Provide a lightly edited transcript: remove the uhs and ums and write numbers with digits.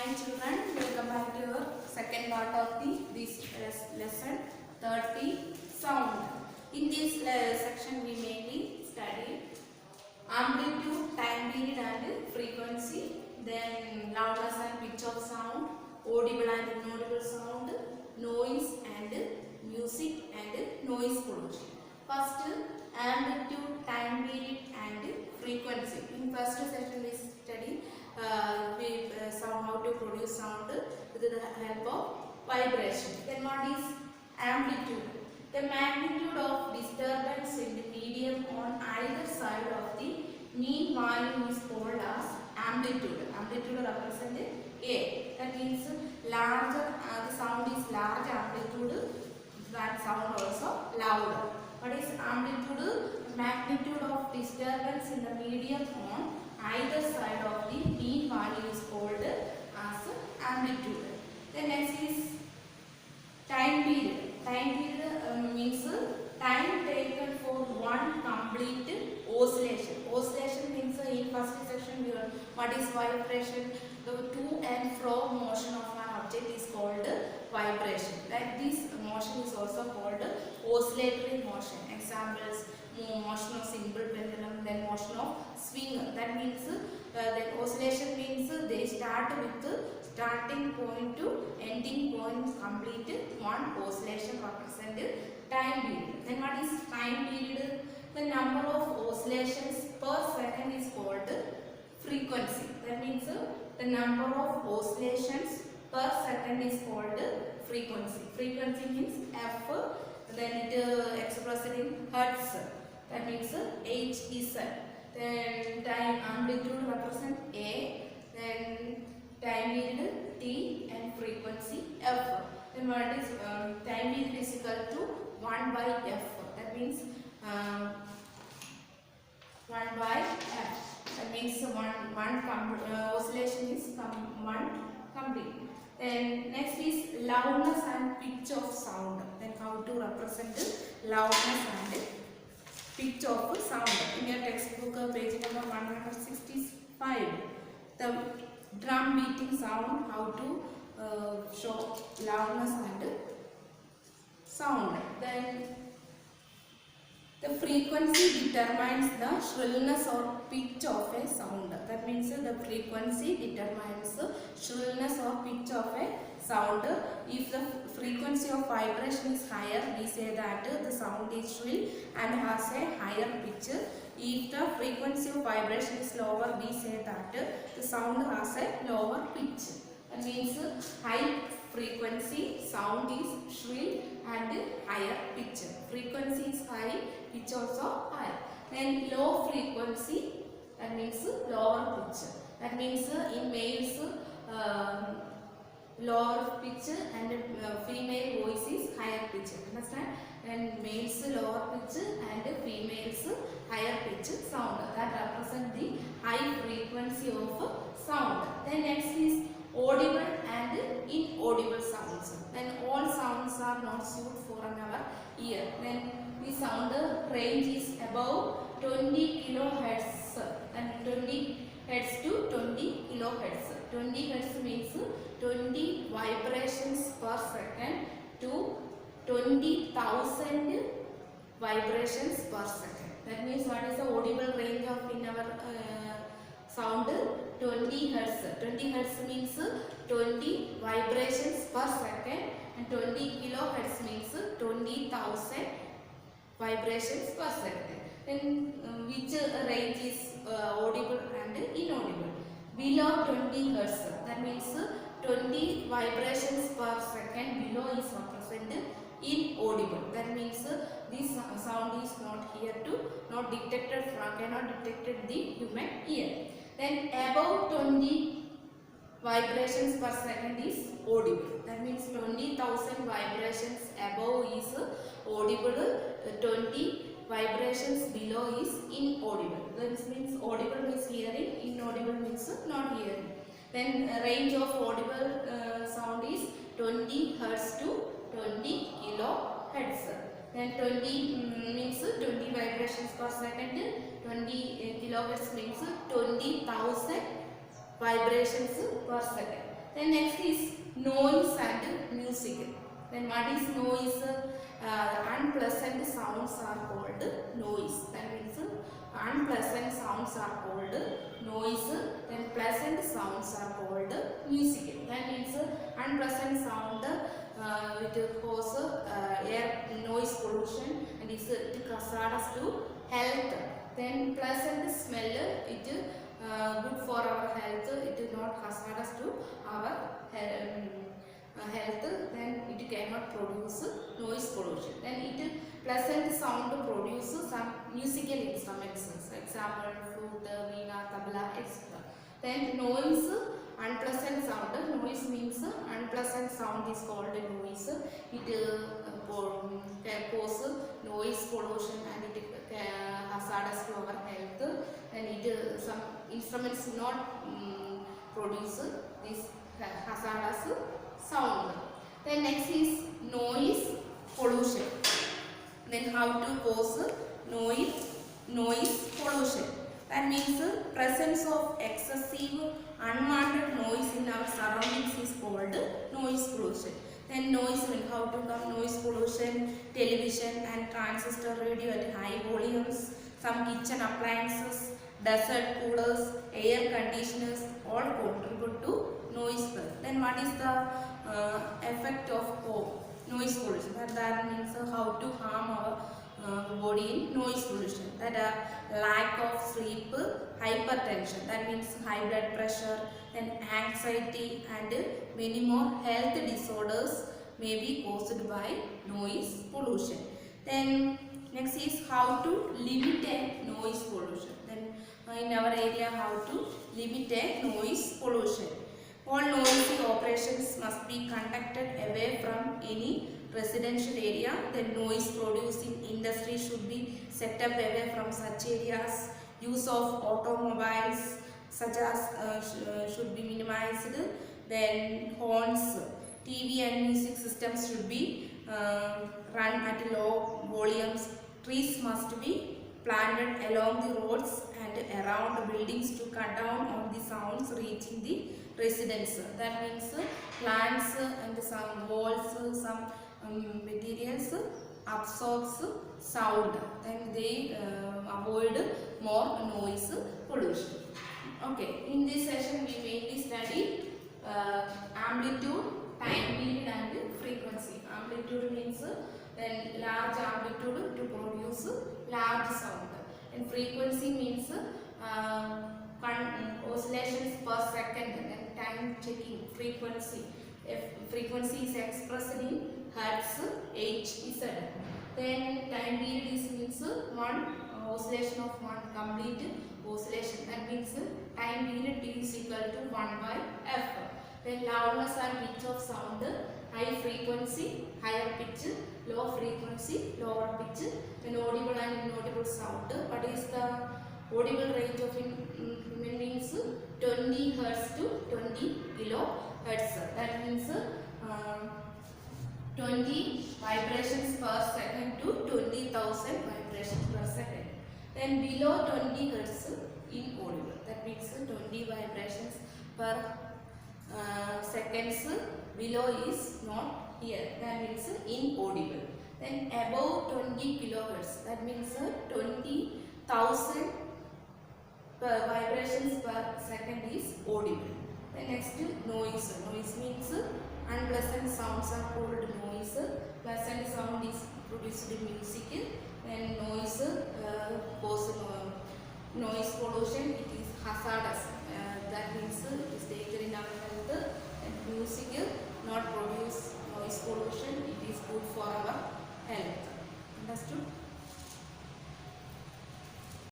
morning children, welcome back to your second part of this lesson 30 sound. In this section we mainly study amplitude, time period and frequency, then loudness and pitch of sound, audible and inaudible sound, noise and music and noise pollution. First, amplitude, time period and frequency. In first section we study how to produce sound with the help of vibration. Then what is amplitude? The magnitude of disturbance in the medium on either side of the mean volume is called as amplitude. Amplitude represents A. That means larger, the sound is large amplitude, that sound also louder. What is amplitude? Magnitude of disturbance in the medium on either side of the mean value is called as amplitude. The next is time period. Time period means time taken for one complete oscillation. Oscillation means in first section we learned what is vibration. The to and fro motion of an object is called vibration. Like this motion is also called oscillatory motion. Examples: motion of simple pendulum, then motion of swing. That means then oscillation means they start with the starting point to ending point complete one oscillation represent time period. Then what is time period? The number of oscillations per second is called frequency. That means the number of oscillations per second is called frequency. Frequency means F, then it expressed in hertz. That means H is then time amplitude represent A, then time period T and frequency F. Then what is time period is equal to 1 by F. That means 1 by F. That means one oscillation is one complete. Then next is loudness and pitch of sound. Then how to represent loudness and pitch of sound. In your textbook, page number 165, the drum beating sound, how to show loudness and sound. Then the frequency determines the shrillness or pitch of a sound. That means the frequency determines the shrillness or pitch of a sound. If the frequency of vibration is higher, we say that the sound is shrill and has a higher pitch. If the frequency of vibration is lower, we say that the sound has a lower pitch. That means high frequency sound is shrill and higher pitch. Frequency is high, pitch also high. Then low frequency, that means lower pitch. That means in males lower pitch and female voice is higher pitch. Understand? And males lower pitch and females higher pitch sound. That represent the high frequency of sound. Then next is audible and inaudible sounds. Then all sounds are not suited for our ear. Then the sound range is above 20 kilohertz and 20 hertz to 20 kilohertz. 20 hertz means 20 vibrations per second to 20,000 vibrations per second. That means what is the audible range of in our sound? 20 hertz. 20 hertz means 20 vibrations per second and 20 kilohertz means 20,000 vibrations per second. Then which range is audible and inaudible? Below 20 hertz. That means 20 vibrations per second below is represented inaudible. That means this sound is not here to, not detected from, cannot detected the human ear. Then above 20 vibrations per second is audible. That means 20,000 vibrations above is audible, 20 vibrations below is inaudible. That means audible means hearing, inaudible means not hearing. Then range of audible sound is 20 hertz to 20 kilohertz. Then 20 means 20 vibrations per second, 20 kilohertz means 20,000 vibrations per second. Then next is noise and music. Then what is noise? Unpleasant sounds are called noise. That means unpleasant sounds are called noise. Then pleasant sounds are called music. That means unpleasant sound it causes air noise pollution and it hazardous to health. Then pleasant smell it good for our health. It is not hazardous to our health. Then it cannot produce noise pollution. Then it pleasant sound produce some musical instruments. Example flute, veena, tabla, etc. Then noise, unpleasant sound. Noise means unpleasant sound is called noise. It can cause noise pollution and it hazardous to our health. And it some instruments not produce this hazardous sound. Then next is noise pollution. Then how to cause noise pollution? That means presence of excessive unwanted noise in our surroundings is called noise pollution. Then noise, how to come noise pollution? Television and transistor radio at high volumes, some kitchen appliances, desert coolers, air conditioners all contribute to noise. Then what is the effect of noise pollution? That means how to harm our body in noise pollution. That are lack of sleep, hypertension, that means high blood pressure, then anxiety and many more health disorders may be caused by noise pollution. Then next is how to limit a noise pollution. Then in our area how to limit a noise pollution. All noisy operations must be conducted away from any residential area. The noise producing industry should be set up away from such areas. Use of automobiles such as should be minimized. Then horns, TV and music systems should be run at low volumes. Trees must be planted along the roads and around buildings to cut down on the sounds reaching the residents. That means plants and some walls, some materials absorbs sound, then they avoid more noise pollution. Okay, in this session we mainly study amplitude, time period and frequency. Amplitude means then large amplitude to produce large sound, and frequency means oscillations per second, and time checking frequency. If frequency is expressed in hertz, Hz. Then time period is means one oscillation of one complete oscillation. That means time period is equal to 1 by f. Then loudness and pitch of sound, high frequency, higher pitch, low frequency, lower pitch. Then audible and inaudible sound. What is the audible range of human beings? 20 hertz to 20 kilohertz. That means 20 vibrations per second to 20,000 vibrations per second. Then below 20 hertz inaudible. That means 20 vibrations per seconds below is not here. That means inaudible. Then above 20 kilohertz. That means 20,000 vibrations per second is audible. Then next noise. Noise means unpleasant sounds are called noise. Pleasant sound is produced music. Then noise causes noise pollution. It is hazardous. That means it is danger in our health. And music not produce noise pollution. It is good for our health. Understood?